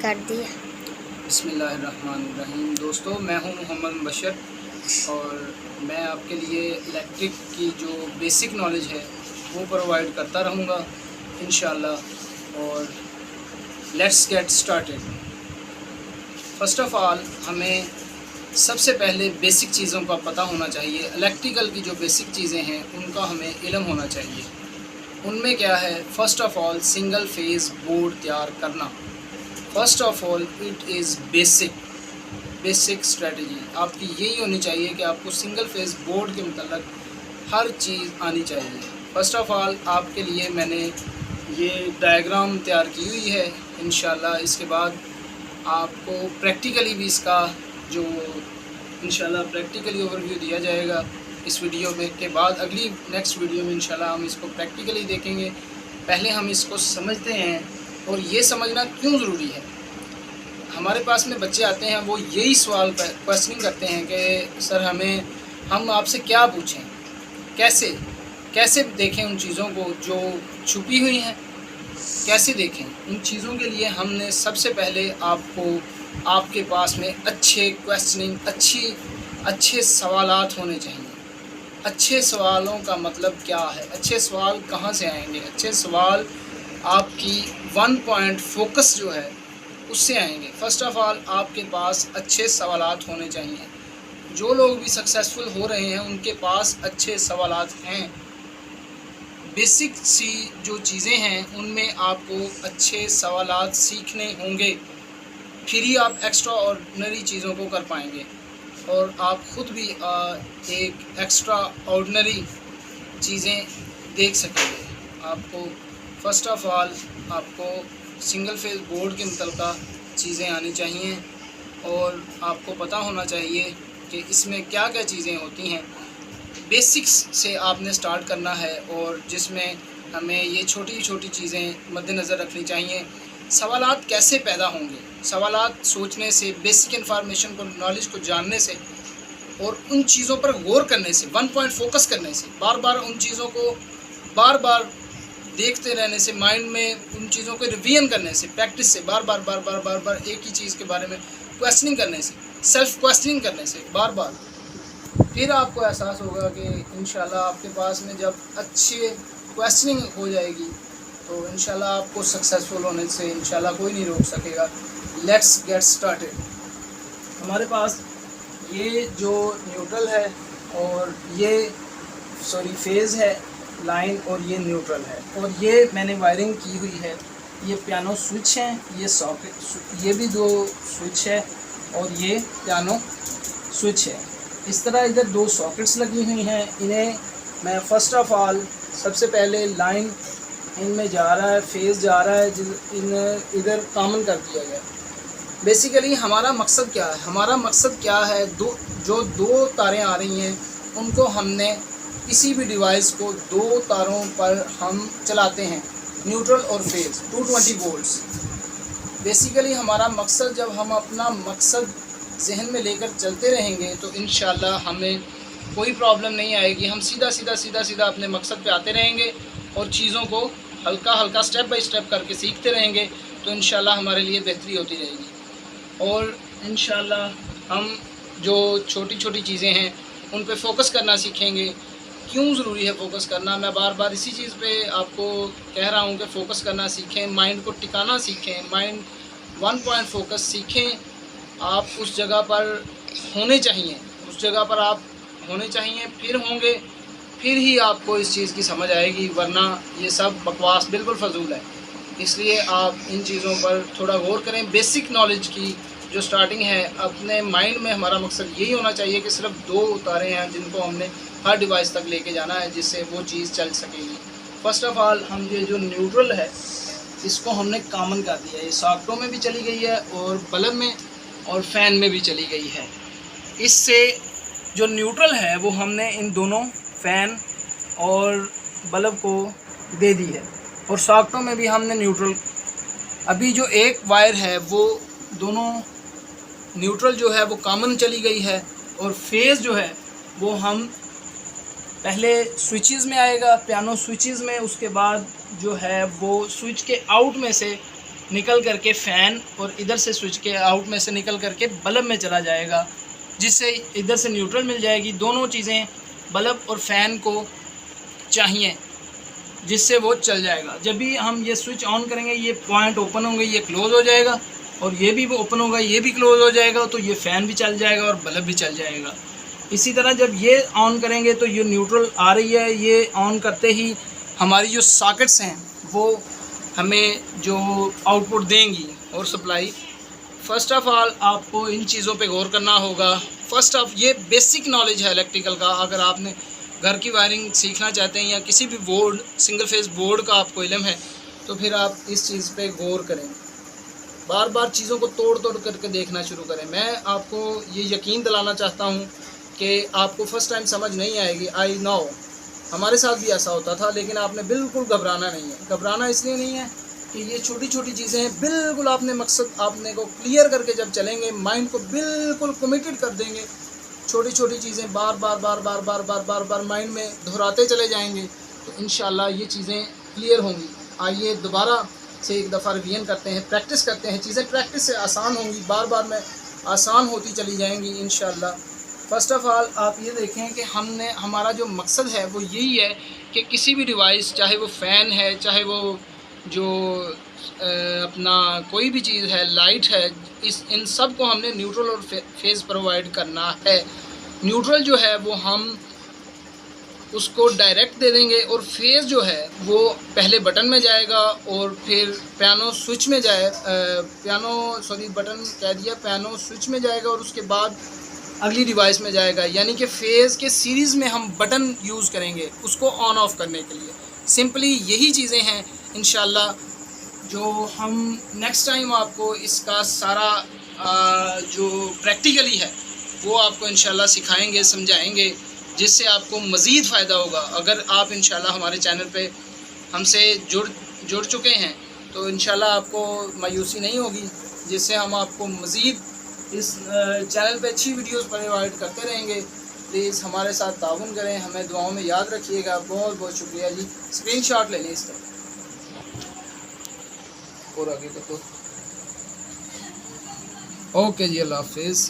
कर दिया। बिस्मिल्लाहिर्रहमानिर्रहीम। दोस्तों, मैं हूं मोहम्मद बशर और मैं आपके लिए इलेक्ट्रिक की जो बेसिक नॉलेज है वो प्रोवाइड करता रहूँगा इंशाअल्लाह। और let's get started. First of all हमें सबसे पहले बेसिक चीज़ों का पता होना चाहिए। इलेक्ट्रिकल की जो बेसिक चीज़ें हैं उनका हमें इल्म होना चाहिए। उनमें क्या है? First of all single phase board तैयार करना। First of all it is basic strategy आपकी यही होनी चाहिए कि आपको सिंगल फेज़ बोर्ड के मतलब हर चीज़ आनी चाहिए। फ़र्स्ट ऑफ़ ऑल आपके लिए मैंने ये डायग्राम तैयार की हुई है। इंशाल्लाह इसके बाद आपको प्रैक्टिकली भी इसका जो इंशाल्लाह प्रैक्टिकली ओवरव्यू दिया जाएगा इस वीडियो में के बाद। अगली नेक्स्ट वीडियो में इंशाल्लाह हम इसको प्रैक्टिकली देखेंगे। पहले हम इसको समझते हैं और ये समझना क्यों ज़रूरी है। हमारे पास में बच्चे आते हैं, वो यही सवाल क्वेश्चनिंग करते हैं कि सर हम आपसे क्या पूछें, कैसे देखें उन चीज़ों को जो छुपी हुई हैं, कैसे देखें उन चीज़ों के लिए हमने सबसे पहले आपके पास में अच्छे क्वेश्चनिंग अच्छे सवालात होने चाहिए। अच्छे सवालों का मतलब क्या है? अच्छे सवाल कहाँ से आएंगे? अच्छे सवाल आपकी वन पॉइंट फोकस जो है उससे आएंगे। फ़र्स्ट ऑफ़ ऑल आपके पास अच्छे सवालात होने चाहिए। जो लोग भी सक्सेसफुल हो रहे हैं उनके पास अच्छे सवालात हैं। बेसिक सी जो चीज़ें हैं उनमें आपको अच्छे सवालात सीखने होंगे, फिर ही आप एक्स्ट्रा ऑर्डिनरी चीज़ों को कर पाएंगे और आप ख़ुद भी एक एक्स्ट्रा ऑर्डिनरी चीज़ें देख सकेंगे। आपको फ़र्स्ट ऑफ़ ऑल आपको सिंगल फेज़ बोर्ड के मतलब चीज़ें आनी चाहिए और आपको पता होना चाहिए कि इसमें क्या क्या चीज़ें होती हैं। बेसिक्स से आपने स्टार्ट करना है और जिसमें हमें ये छोटी छोटी चीज़ें मद्देनज़र रखनी चाहिए। सवालात कैसे पैदा होंगे? सवालात सोचने से, बेसिक इन्फॉर्मेशन को, नॉलेज को जानने से और उन चीज़ों पर गौर करने से, वन पॉइंट फोकस करने से, बार बार उन चीज़ों को बार बार देखते रहने से, माइंड में उन चीज़ों को रिवीजन करने से, प्रैक्टिस से, बार बार एक ही चीज़ के बारे में क्वेश्चनिंग करने से, सेल्फ क्वेश्चनिंग करने से बार बार, फिर आपको एहसास होगा कि इंशाल्लाह आपके पास में जब अच्छे क्वेश्चनिंग हो जाएगी तो इंशाल्लाह आपको सक्सेसफुल होने से इंशाल्लाह कोई नहीं रोक सकेगा। Let's get started. हमारे पास ये जो न्यूट्रल है और ये फेज़ है, लाइन, और ये न्यूट्रल है और ये मैंने वायरिंग की हुई है। ये पियानो स्विच है, ये सॉकेट, ये भी दो स्विच है और ये पियानो स्विच है। इस तरह इधर दो सॉकेट्स लगी हुई हैं। इन्हें मैं फ़र्स्ट ऑफ़ ऑल सबसे पहले लाइन इनमें जा रहा है, फेज़ जा रहा है, इधर कॉमन कर दिया गया। बेसिकली हमारा मकसद क्या है? हमारा मकसद क्या है? दो तारें आ रही हैं, उनको हमने किसी भी डिवाइस को दो तारों पर हम चलाते हैं, न्यूट्रल और फेज़, 220 वोल्ट्स। बेसिकली हमारा मकसद, जब हम अपना मकसद जहन में लेकर चलते रहेंगे तो इंशाल्लाह हमें कोई प्रॉब्लम नहीं आएगी। हम सीधा अपने मकसद पे आते रहेंगे और चीज़ों को हल्का स्टेप बाय स्टेप करके सीखते रहेंगे तो इंशाल्लाह हमारे लिए बेहतरी होती रहेगी। और इंशाल्लाह हम जो छोटी छोटी चीज़ें हैं उन पे फोकस करना सीखेंगे। क्यों ज़रूरी है फोकस करना? मैं बार बार इसी चीज़ पे आपको कह रहा हूँ कि फ़ोकस करना सीखें, माइंड को टिकाना सीखें, माइंड वन पॉइंट फोकस सीखें। आप उस जगह पर होने चाहिए, उस जगह पर आप होने चाहिए, फिर होंगे, फिर ही आपको इस चीज़ की समझ आएगी, वरना ये सब बकवास बिल्कुल फजूल है। इसलिए आप इन चीज़ों पर थोड़ा गौर करें। बेसिक नॉलेज की जो स्टार्टिंग है, अपने माइंड में हमारा मकसद यही होना चाहिए कि सिर्फ दो तारे हैं जिनको हमने हर डिवाइस तक लेके जाना है जिससे वो चीज़ चल सकेगी। फ़र्स्ट ऑफ़ ऑल हम ये जो न्यूट्रल है इसको हमने कॉमन कर दिया। ये सॉकेटों में भी चली गई है और बल्ब में और फ़ैन में भी चली गई है। इससे जो न्यूट्रल है वो हमने इन दोनों फ़ैन और बल्ब को दे दी है और सॉकेटों में भी हमने न्यूट्रल। अभी जो एक वायर है वो दोनों न्यूट्रल जो है वो कॉमन चली गई है और फेज़ जो है वो हम पहले स्विचेस में आएगा, पियानो स्विचेस में, उसके बाद जो है वो स्विच के आउट में से निकल करके फ़ैन और इधर से स्विच के आउट में से निकल करके बल्ब में चला जाएगा, जिससे इधर से न्यूट्रल मिल जाएगी। दोनों चीज़ें बल्ब और फ़ैन को चाहिए, जिससे वो चल जाएगा। जब भी हम ये स्विच ऑन करेंगे ये पॉइंट ओपन होंगे, ये क्लोज़ हो जाएगा, और ये भी ओपन होगा, ये भी क्लोज़ हो जाएगा, तो ये फ़ैन भी चल जाएगा और बल्ब भी चल जाएगा। इसी तरह जब ये ऑन करेंगे तो ये न्यूट्रल आ रही है, ये ऑन करते ही हमारी जो सॉकेट्स हैं वो हमें जो आउटपुट देंगी और सप्लाई। फ़र्स्ट ऑफ़ ऑल आपको इन चीज़ों पे गौर करना होगा। फ़र्स्ट ऑफ ये बेसिक नॉलेज है इलेक्ट्रिकल का। अगर आपने घर की वायरिंग सीखना चाहते हैं या किसी भी बोर्ड, सिंगल फेज़ बोर्ड का आपको इल्म है, तो फिर आप इस चीज़ पे गौर करें, बार बार चीज़ों को तोड़ तोड़ करके देखना शुरू करें। मैं आपको ये यकीन दिलाना चाहता हूँ कि आपको फ़र्स्ट टाइम समझ नहीं आएगी। आई नो, हमारे साथ भी ऐसा होता था, लेकिन आपने बिल्कुल घबराना नहीं है। घबराना इसलिए नहीं है कि ये छोटी छोटी चीज़ें हैं, बिल्कुल आपने मकसद आपने को क्लियर करके जब चलेंगे, माइंड को बिल्कुल कमिटेड कर देंगे, छोटी छोटी चीज़ें बार बार बार बार बार बार बार बार माइंड में दोहराते चले जाएंगे, तो इंशाल्लाह ये चीज़ें क्लियर होंगी। आइए दोबारा से एक दफ़ा रिवीजन करते हैं, प्रैक्टिस करते हैं। चीज़ें प्रैक्टिस से आसान होंगी, बार बार में आसान होती चली जाएंगी इंशाल्लाह। फ़र्स्ट ऑफ़ ऑल आप ये देखें कि हमारा जो मकसद है वो यही है कि किसी भी डिवाइस, चाहे वो फ़ैन है, चाहे वो जो अपना कोई भी चीज़ है, लाइट है, इन सब को हमने न्यूट्रल और फेज़ प्रोवाइड करना है। न्यूट्रल जो है वो हम उसको डायरेक्ट दे देंगे, और फेज़ जो है वो पहले बटन में जाएगा और फिर पियानो स्विच में पियानो स्विच में जाएगा, और उसके बाद अगली डिवाइस में जाएगा। यानी कि फ़ेज़ के सीरीज़ में हम बटन यूज़ करेंगे उसको ऑन ऑफ़ करने के लिए। सिंपली यही चीज़ें हैं इंशाल्लाह, जो हम नेक्स्ट टाइम आपको इसका सारा जो प्रैक्टिकली है वो आपको इंशाल्लाह सिखाएंगे, समझाएंगे, जिससे आपको मज़ीद फ़ायदा होगा। अगर आप इंशाल्लाह हमारे चैनल पे हमसे जुड़ चुके हैं तो इंशाल्लाह आपको मायूसी नहीं होगी, जिससे हम आपको मज़ीद इस चैनल पे अच्छी वीडियोस प्रोवाइड करते रहेंगे। प्लीज़ हमारे साथ ताउन करें, हमें दुआओं में याद रखिएगा। बहुत बहुत शुक्रिया जी। स्क्रीनशॉट ले लें इसका और आगे का तो ओके जी, अल्लाह हाफिज़।